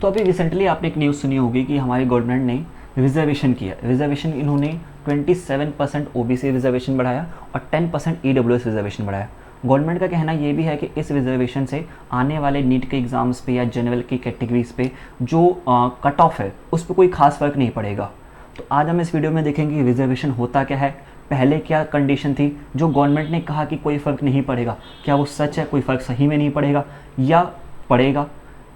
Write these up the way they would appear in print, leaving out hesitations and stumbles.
तो अभी रिसेंटली आपने एक न्यूज़ सुनी होगी कि हमारी गवर्नमेंट ने रिजर्वेशन किया। रिजर्वेशन इन्होंने 27% ओबीसी रिजर्वेशन बढ़ाया और 10% ईडब्ल्यूएस रिजर्वेशन बढ़ाया। गवर्नमेंट का कहना ये भी है कि इस रिजर्वेशन से आने वाले नीट के एग्ज़ाम्स पे या जनरल की कैटेगरीज पे जो कट ऑफ है उस पर कोई खास फ़र्क नहीं पड़ेगा। तो आज हम इस वीडियो में देखेंगे कि रिजर्वेशन होता क्या है, पहले क्या कंडीशन थी, जो गवर्नमेंट ने कहा कि कोई फ़र्क नहीं पड़ेगा, क्या वो सच है, कोई फ़र्क सही में नहीं पड़ेगा या पड़ेगा।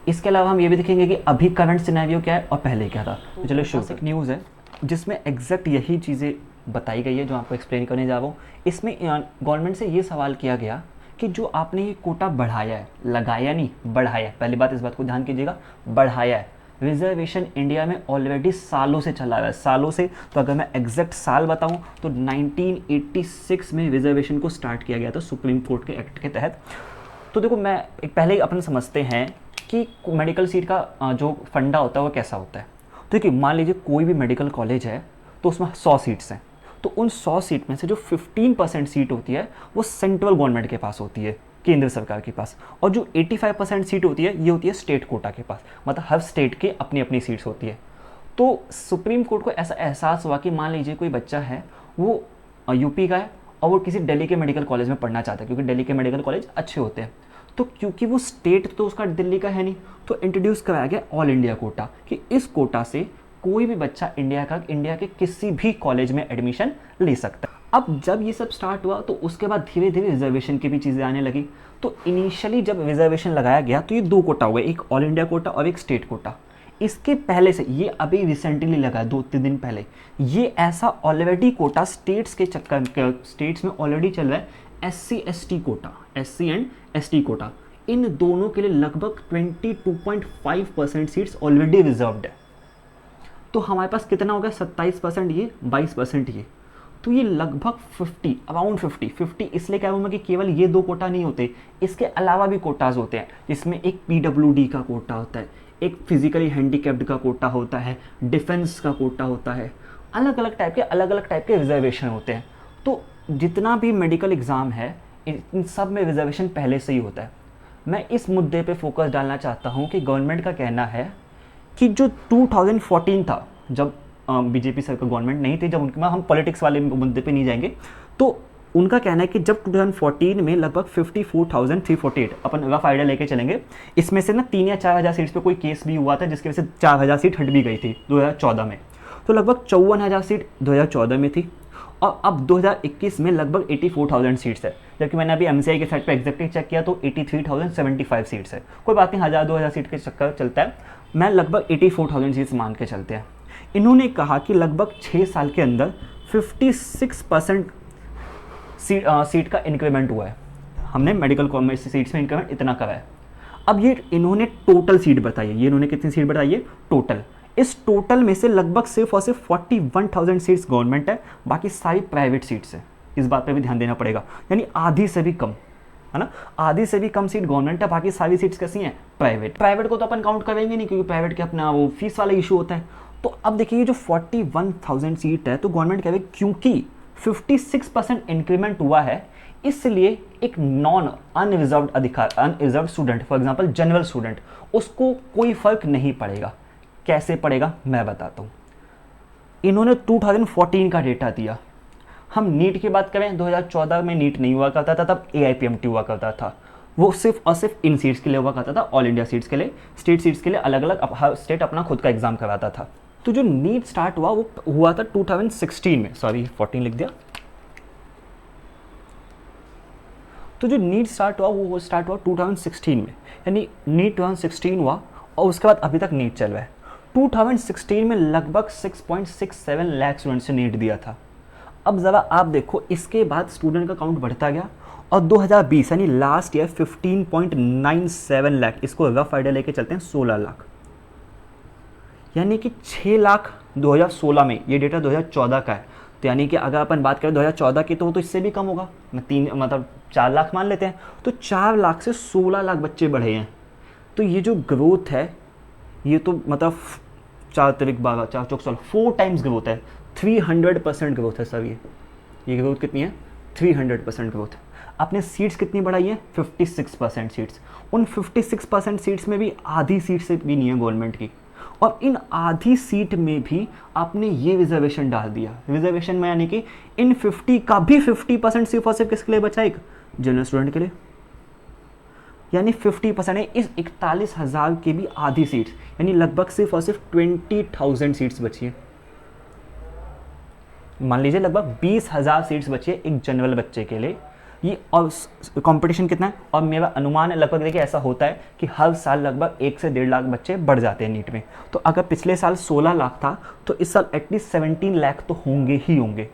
इसके अलावा हम ये भी देखेंगे कि अभी करंट सिनेरियो क्या है और पहले क्या था। तो चलो शुरू। एक न्यूज़ है जिसमें एग्जैक्ट यही चीज़ें बताई गई है जो आपको एक्सप्लेन करने जा रहा हूँ। इसमें गवर्नमेंट से ये सवाल किया गया कि जो आपने ये कोटा बढ़ाया है, लगाया नहीं बढ़ाया है, पहली बात इस बात को ध्यान कीजिएगा, बढ़ाया है। रिजर्वेशन इंडिया में ऑलरेडी सालों से चला हुआ है, सालों से। तो अगर मैं एग्जैक्ट साल बताऊं तो 1986 में रिजर्वेशन को स्टार्ट किया गया था सुप्रीम कोर्ट के एक्ट के तहत। तो देखो, मैं एक पहले ही अपन समझते हैं कि मेडिकल सीट का जो फंडा होता है वो कैसा होता है। तो देखिए, मान लीजिए कोई भी मेडिकल कॉलेज है तो उसमें 100 सीट्स हैं, तो उन 100 सीट में से जो 15% सीट होती है वो सेंट्रल गवर्नमेंट के पास होती है, केंद्र सरकार के पास, और जो 85% सीट होती है ये होती है स्टेट कोटा के पास, मतलब हर स्टेट के अपनी अपनी सीट्स होती है। तो सुप्रीम कोर्ट को ऐसा एहसास हुआ कि मान लीजिए कोई बच्चा है वो यूपी का है और वो किसी दिल्ली के मेडिकल कॉलेज में पढ़ना चाहता है क्योंकि दिल्ली के मेडिकल कॉलेज अच्छे होते हैं। तो क्योंकि वो स्टेट तो उसका दिल्ली का है नहीं, तो इंट्रोड्यूस कराया गया ऑल इंडिया कोटा कि इस कोटा से कोई भी बच्चा इंडिया के किसी भी कॉलेज में एडमिशन ले सकता है। अब जब ये सब स्टार्ट हुआ तो उसके बाद धीरे धीरे रिजर्वेशन की भी चीज़ें आने लगी। तो इनिशियली जब रिजर्वेशन लगाया गया तो ये दो कोटा हुए, एक ऑल इंडिया कोटा और एक स्टेट कोटा। इसके पहले से, ये अभी रिसेंटली लगा 2-3 दिन पहले, ये ऐसा ऑलरेडी कोटा स्टेट्स के चक्कर, स्टेट्स में ऑलरेडी चल रहा है। SC ST quota, SC and ST quota, इन दोनों के लिए लगभग 22.5% सीट्स ऑलरेडी रिजर्व्ड है। तो हमारे पास कितना हो गया, 27% ये, 22% ये, तो ये लगभग 50, अराउंड 50 इसलिए कह रहा हूँ मैं कि केवल ये दो कोटा नहीं होते, इसके अलावा भी कोटाज होते हैं, जिसमें एक PWD का कोटा होता है, एक फिजिकली हैंडीकैप्ड का कोटा होता है, डिफेंस का कोटा होता है, अलग अलग टाइप के रिजर्वेशन होते हैं। तो जितना भी मेडिकल एग्ज़ाम है इन सब में रिजर्वेशन पहले से ही होता है। मैं इस मुद्दे पे फोकस डालना चाहता हूँ कि गवर्नमेंट का कहना है कि जो 2014 था, जब बीजेपी सरकार गवर्नमेंट नहीं थी, जब उनके हम पॉलिटिक्स वाले मुद्दे पे नहीं जाएंगे, तो उनका कहना है कि जब 2014 में लगभग 54,348, अपन रफ आइडिया लेके चलेंगे, इसमें से ना 3 या 4 हज़ार सीट्स पे कोई केस भी हुआ था जिसकी वजह से 4,000 सीट हट भी गई थी 2014 में। तो लगभग 54,000 सीट 2014 में थी और अब 2021 में लगभग 84,000 सीट्स है, जबकि मैंने अभी MCI के साइट पे एग्जैक्टली चेक किया तो 83,075 सीट्स है। कोई बात नहीं, 1,000-2,000 सीट के चक्कर चलता है, मैं लगभग 84,000 सीट्स मान के चलते हैं। इन्होंने कहा कि लगभग 6 साल के अंदर 56% सीट का इंक्रीमेंट हुआ है। हमने मेडिकल कॉमर्स सीट्स में इंक्रीमेंट इतना करा है। अब ये इन्होंने टोटल सीट बताई है, ये इन्होंने कितनी सीट बताई है टोटल। इस टोटल में से लगभग सिर्फ और सिर्फ 41,000 सीट्स गवर्नमेंट है, बाकी सारी प्राइवेट सीट्स है। इस बात पे भी ध्यान देना पड़ेगा, यानी आधी से भी कम, है ना, आधी से भी कम सीट गवर्नमेंट है, बाकी सारी सीट्स कैसी हैं प्राइवेट को तो अपन काउंट करेंगे नहीं क्योंकि प्राइवेट के अपना वो फीस वाला इशू होता है। तो अब देखिए जो 41,000 सीट है, तो गवर्नमेंट कह रही है क्योंकि 56% इंक्रीमेंट हुआ है, इसलिए एक unreserved student, for example general student, उसको कोई फर्क नहीं पड़ेगा। कैसे पड़ेगा मैं बताता हूँ। इन्होंने 2014 का डेटा दिया। हम नीट की बात करें, 2014 में नीट नहीं हुआ करता था, तब AIPMT हुआ करता था। वो सिर्फ और सिर्फ इन सीट्स के लिए हुआ करता था, ऑल इंडिया सीट्स के लिए। स्टेट सीट्स के लिए अलग अलग हर स्टेट अपना खुद का एग्जाम करवाता था। तो जो नीट स्टार्ट हुआ वो हुआ था 2016 में, सॉरी 14 लिख दिया। तो जो नीट स्टार्ट हुआ वो स्टार्ट हुआ 2016 में, यानी नीट 2016 हुआ और उसके बाद अभी तक नीट चल रहा है। 2016 में लगभग 6.67 लाख स्टूडेंट्स ने नीट दिया था। अब ज़रा आप देखो, इसके बाद स्टूडेंट का काउंट बढ़ता गया और 2020 यानी लास्ट ईयर 15.97 लाख, इसको रफ आइडिया लेके चलते हैं 16 लाख, यानी कि 6 लाख 2016 में। ये डेटा 2014 का है, तो यानी कि अगर अपन बात करें 2014 की तो इससे भी कम होगा, मतलब 4 लाख मान लेते हैं। तो 4 लाख से 16 लाख बच्चे बढ़े हैं। तो ये जो ग्रोथ है ये तो मतलब 4 तिरिक 12, 4 चौक 16, 4 टाइम्स ग्रोथ है, 300% ग्रोथ है सर। ये ग्रोथ कितनी है, 300% ग्रोथ। आपने सीट्स कितनी बढ़ाई है, 56% सीट्स। उन 56% सीट्स में भी आधी सीट से भी नहीं है गवर्नमेंट की, और इन आधी सीट में भी आपने ये रिजर्वेशन डाल दिया। रिजर्वेशन में यानी कि इन 50 का भी 50% सिर्फ और सिर्फ किसके लिए बचा, एक जनरल स्टूडेंट के लिए, यानी 50% है। इस 41,000 की भी आधी सीट्स, यानी लगभग सिर्फ और सिर्फ 20,000 सीट्स बची है। मान लीजिए लगभग 20,000 सीट्स बची है एक जनरल बच्चे के लिए। ये और कंपटीशन कितना है, और मेरा अनुमान है लगभग, देखिए ऐसा होता है कि हर साल लगभग 1 से 1.5 लाख बच्चे बढ़ जाते हैं नीट में। तो अगर पिछले साल 16 लाख था तो इस साल एटलीस्ट 17 लाख तो होंगे ही होंगे।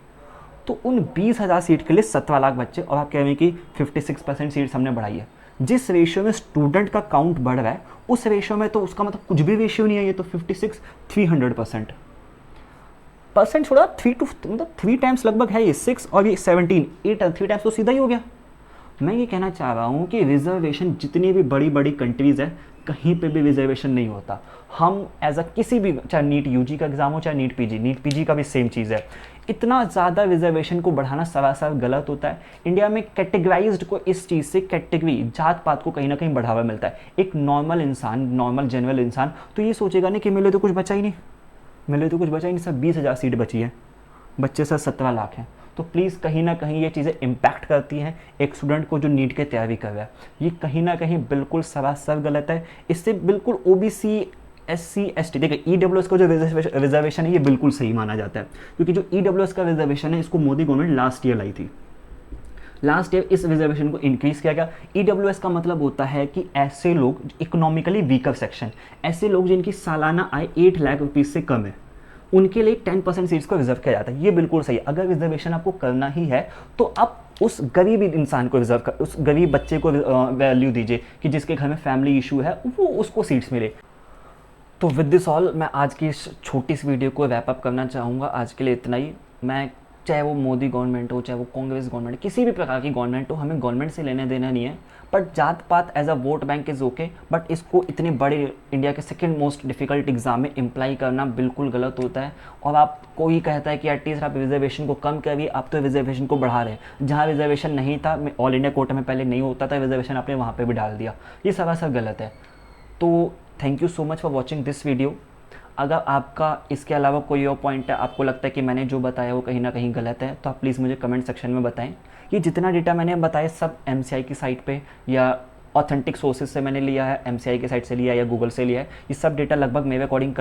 तो उन 20,000 सीट के लिए 17 लाख बच्चे, और आप कह रहे हैं कि 56% सीट्स हमने बढ़ाई है। जिस रेशियो में स्टूडेंट का काउंट बढ़ रहा है उस रेशियो में तो उसका मतलब कुछ भी रेशियो नहीं है। ये तो 56 300% परसेंट छोड़ा, 3 टाइम्स लगभग है ये, 6 और ये 17, 8 3 टाइम्स तो सीधा ही हो गया। मैं ये कहना चाह रहा हूँ कि रिजर्वेशन जितनी भी बड़ी बड़ी कंट्रीज़ है कहीं पे भी रिजर्वेशन नहीं होता। हम एज अ किसी भी, चाहे नीट यूजी का एग्जाम हो चाहे नीट पीजी का भी सेम चीज़ है। इतना ज़्यादा रिजर्वेशन को बढ़ाना सरासर गलत होता है। इंडिया में कैटेगराइज्ड को इस चीज़ से, कैटेगरी जात पात को कहीं ना कहीं बढ़ावा मिलता है। एक नॉर्मल इंसान, नॉर्मल जनरल इंसान तो ये सोचेगा नहीं कि मेरे तो कुछ बचा ही नहीं, मेरे तो कुछ बचा ही नहीं, सब 20,000 सीट बची है, बच्चे सर 17 लाख हैं। तो प्लीज़ कहीं ना कहीं ये चीज़ें इम्पैक्ट करती हैं एक स्टूडेंट को जो नीट की तैयारी कर रहा है। ये कहीं ना कहीं बिल्कुल सरासर गलत है। इससे बिल्कुल ओबीसी, एससी, एसटी, देखिए ईडब्ल्यूएस का जो रिजर्वेशन है ये बिल्कुल सही माना जाता है, क्योंकि जो ईडब्ल्यूएस का रिजर्वेशन है इसको मोदी गवर्नमेंट लास्ट ईयर लाई थी। लास्ट ईयर इस रिजर्वेशन को इंक्रीज किया गया। ईडब्ल्यूएस का मतलब होता है कि ऐसे लोग, इकोनॉमिकली वीकर सेक्शन, ऐसे लोग जिनकी सालाना आय 8 लाख रुपीज़ से कम है, उनके लिए 10% सीट्स को रिजर्व किया जाता है। ये बिल्कुल सही है। अगर रिजर्वेशन आपको करना ही है तो आप उस गरीब इंसान को रिजर्व कर, उस गरीब बच्चे को वैल्यू दीजिए कि जिसके घर में फैमिली इशू है, वो उसको सीट्स मिले। तो विद दिस ऑल मैं आज की इस छोटी सी वीडियो को रैप अप करना चाहूँगा। आज के लिए इतना ही। मैं, चाहे वो मोदी गवर्नमेंट हो, चाहे वो कांग्रेस गवर्नमेंट, किसी भी प्रकार की गवर्नमेंट हो, हमें गवर्नमेंट से लेने देना नहीं है। बट जात पात as a vote bank is okay, but इसको इतने बड़े इंडिया के सेकंड मोस्ट डिफिकल्ट एग्जाम में इम्प्लाई करना बिल्कुल गलत होता है। और आप कोई कहता है कि एटलीस्ट आप रिजर्वेशन को कम करिए, आप तो रिजर्वेशन को बढ़ा रहे हैं। जहाँ रिजर्वेशन नहीं था, ऑल इंडिया कोटा में पहले नहीं होता था रिजर्वेशन, आपने वहाँ पर भी डाल दिया। ये सरासर गलत है। तो thank you so much for watching this video. अगर आपका इसके अलावा कोई और पॉइंट है, आपको लगता है कि मैंने जो बताया वो कहीं ना कहीं गलत है, तो आप प्लीज़ मुझे कमेंट सेक्शन में बताएं। ये जितना डेटा मैंने बताया सब एमसीआई की साइट पे या ऑथेंटिक सोर्सेज से मैंने लिया है, एमसीआई की साइट से लिया है या गूगल से लिया है। ये सब डेटा लगभग मेरे अकॉर्डिंग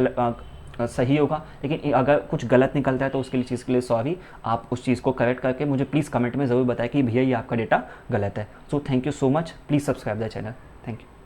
सही होगा, लेकिन अगर कुछ गलत निकलता है तो उसके लिए चीज़ के लिए सॉरी। आप उस चीज़ को करेक्ट करके मुझे प्लीज़ कमेंट में ज़रूर बताएं कि भैया ये आपका डेटा गलत है। So thank you so much. Please subscribe the channel. Thank you.